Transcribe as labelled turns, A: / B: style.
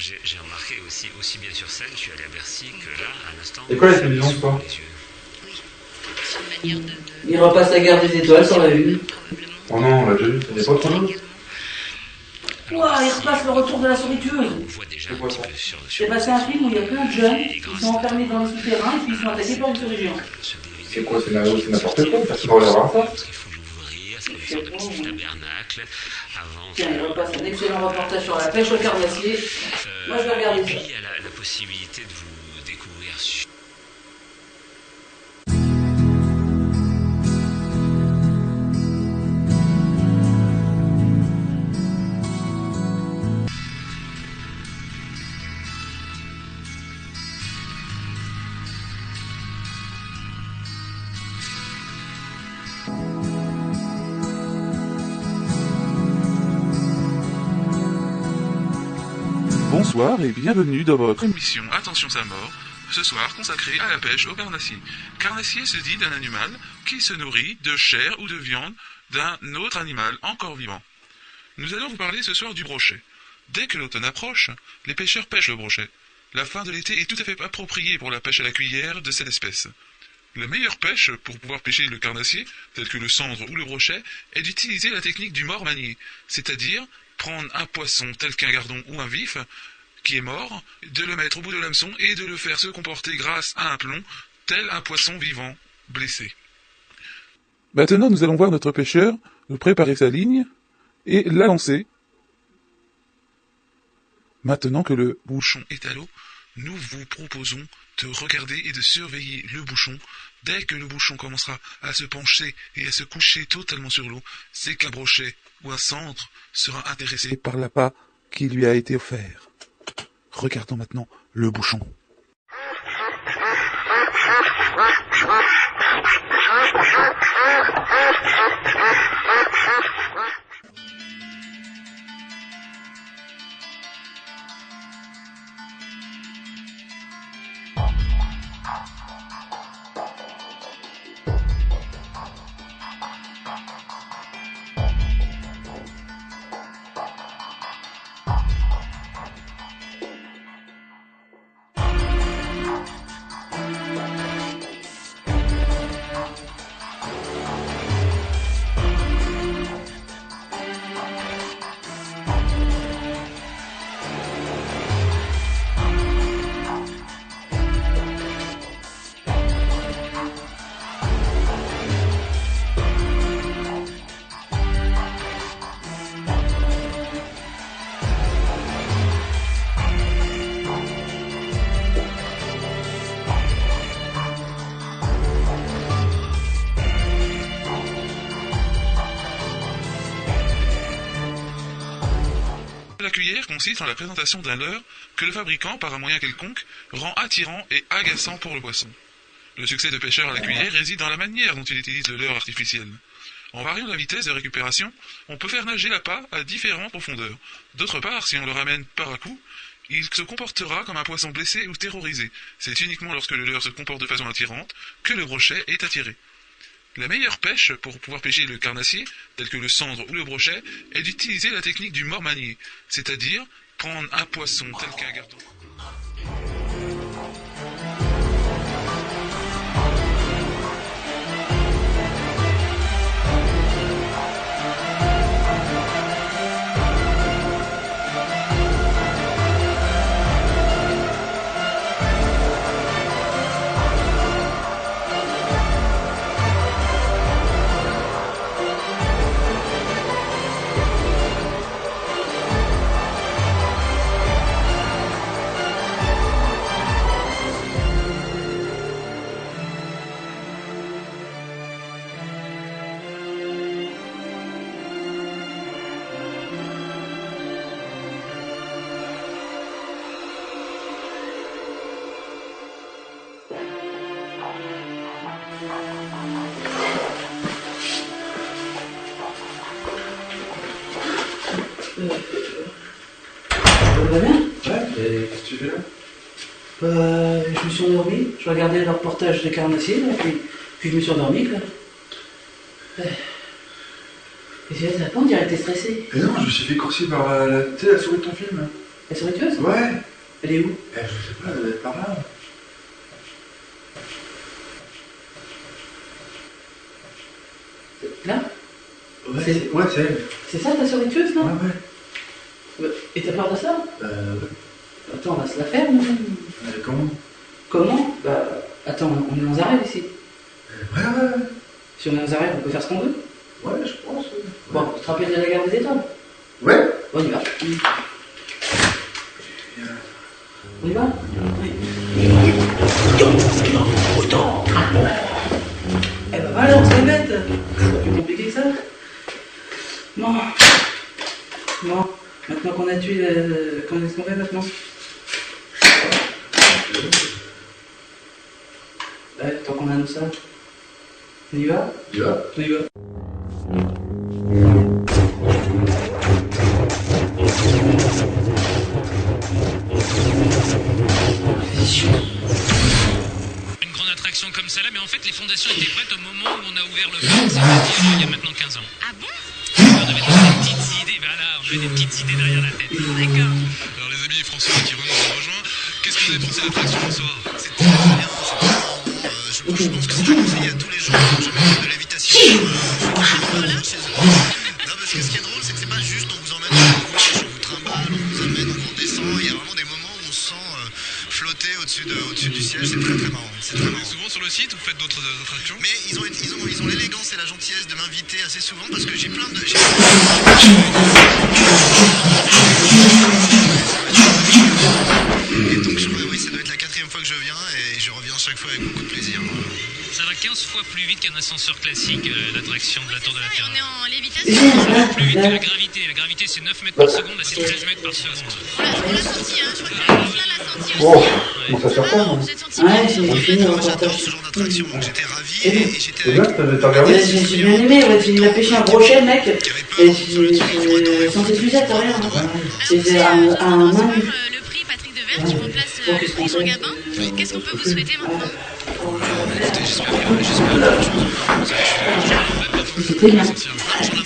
A: j'ai remarqué aussi bien sur scène, je suis allé à Bercy, que là, à l'instant...
B: C'est quoi la télévision ce soir?
C: Il repasse la guerre des étoiles sur la une.
B: Oh non, on l'a déjà vu, ça n'est pas trop long.
C: Ouah, il repasse le retour de la souris tueuse.
A: On voit déjà un petit peu
C: C'est passé un film où il y a plein de jeunes qui sont enfermés dans les souterrains et puis ils sont attaqués par une souris géante.
B: C'est quoi, c'est n'importe quoi, personne ne regardera ça.
A: Il faut l'ouvrir, c'est une sorte de petit tabernacle. Avant...
C: Tiens, il repasse un excellent reportage sur la pêche au carnassier. Moi, je vais regarder
A: et
C: ça.
A: puis, il y a la possibilité de vous découvrir sur...
D: Bonsoir et bienvenue dans votre émission Attention sa mort, ce soir consacrée à la pêche au carnassier. Carnassier se dit d'un animal qui se nourrit de chair ou de viande d'un autre animal encore vivant. Nous allons vous parler ce soir du brochet. Dès que l'automne approche, les pêcheurs pêchent le brochet. La fin de l'été est tout à fait appropriée pour la pêche à la cuillère de cette espèce. La meilleure pêche pour pouvoir pêcher le carnassier, tel que le cendre ou le brochet, est d'utiliser la technique du mort manié, c'est-à-dire prendre un poisson tel qu'un gardon ou un vif, qui est mort, de le mettre au bout de l'hameçon et de le faire se comporter grâce à un plomb, tel un poisson vivant, blessé. Maintenant, nous allons voir notre pêcheur préparer sa ligne et la lancer. Maintenant que le bouchon est à l'eau, nous vous proposons de regarder et de surveiller le bouchon. Dès que le bouchon commencera à se pencher et à se coucher totalement sur l'eau, c'est qu'un brochet ou un cendre sera intéressé par l'appât qui lui a été offert. Regardons maintenant le bouchon. La cuillère consiste en la présentation d'un leurre que le fabricant, par un moyen quelconque, rend attirant et agaçant pour le poisson. Le succès de pêcheur à la cuillère réside dans la manière dont il utilise le leurre artificiel. En variant la vitesse de récupération, on peut faire nager l'appât à différentes profondeurs. D'autre part, si on le ramène par à coup, il se comportera comme un poisson blessé ou terrorisé. C'est uniquement lorsque le leurre se comporte de façon attirante que le brochet est attiré. La meilleure pêche pour pouvoir pêcher le carnassier, tel que le cendre ou le brochet, est d'utiliser la technique du mort manié, c'est-à-dire prendre un poisson tel qu'un gardon.
C: Ça va bien?
B: Ouais, et qu'est-ce que tu fais là?
C: Je me suis endormi, je regardais le reportage des carnassiers, là, puis je me suis endormi, quoi. Et tu vas pas, on dirait que t'es stressé.
B: Mais non, je me suis fait courser par la souris de ton film.
C: La souris tueuse?
B: Ouais.
C: Elle est où?
B: Je sais pas, elle est par là.
C: Là?
B: Ouais,
C: C'est-
B: ouais, c'est elle.
C: C'est ça ta souris tueuse, là?
B: Ouais.
C: Et t'as peur de ça?
B: Ouais.
C: Attends, on va se la faire, nous.
B: Comment?
C: Comment? Bah, attends, on est dans un rêve ici.
B: Ouais.
C: Si on est dans un rêve, on peut faire ce qu'on veut.
B: Ouais, je pense.
C: Bon, tu te rappelles de la guerre des étoiles?
B: Ouais.
C: On y va. On y va? Eh ben voilà, on se les bête. C'est pas plus compliqué que ça. Bon. Bon. Maintenant qu'on a tué le... Qu'est-ce qu'on fait maintenant? Ouais, tant qu'on a ça. On y va?
B: Tu vas?
C: On y va.
E: Une grande attraction comme celle-là, mais en fait les fondations étaient prêtes au moment où on a ouvert le parc, c'est-à-dire il y a maintenant 15 ans.
F: Ah bon?
E: On avait déjà des petites idées, voilà, on avait des petites idées derrière la tête.
F: D'accord.
G: Alors les amis, François qui nous a rejoint, qu'est-ce que vous avez pensé de l'attraction ce soir? C'était très bien, c'était marrant. Je pense que c'est à conseiller à tous les gens qui n'ont jamais fait de lévitation. Non, parce que ce qui est drôle, c'est que c'est pas juste on vous emmène dans la couche, on vous trimballe, on vous amène, on vous descend. Il y a vraiment des moments où on se sent flotter au-dessus du siège, c'est très très marrant. C'est très marrant.
H: Souvent sur le site, vous faites d'autres attractions?
G: Mais ils ont l'élégance et la gentillesse de m'inviter assez souvent parce que j'ai plein de... Et donc oui, ça doit être la 4e fois que je viens et je reviens chaque fois avec beaucoup de plaisir.
E: Ça va 15 fois plus vite qu'un ascenseur classique, l'attraction de la Tour de la
F: Et
E: Terreur.
F: on est en lévitation.
E: Ça va plus vite que la gravité. La gravité c'est 9 mètres par seconde, là c'est 13 mètres par seconde.
F: On l'a senti, hein. Je crois que Julien l'a senti aussi.
B: Oh, bon, ça
F: Ça
B: sort
F: va,
B: pas, non?
F: vous êtes senti
C: Ouais,
F: bien?
C: j'ai fini
G: Moi
C: mon
G: j'adore
C: reportage.
G: ce genre d'attraction, donc j'étais ravi
C: Et
G: et j'étais
B: C'est bien,
G: avec...
B: t'as regardé?
C: J'ai bien aimé, ouais, il m'a pêché un brochet, le mec. Et j'ai senti plus pour rien. Hein. C'était un
F: Alors,
C: main.
F: le prix Patrick Devers qui remplace le prix Jean Gabin. Qu'est-ce qu'on peut vous souhaiter maintenant?
G: Écoutez, j'espère que la même chose.
C: C'était bien.
G: J'en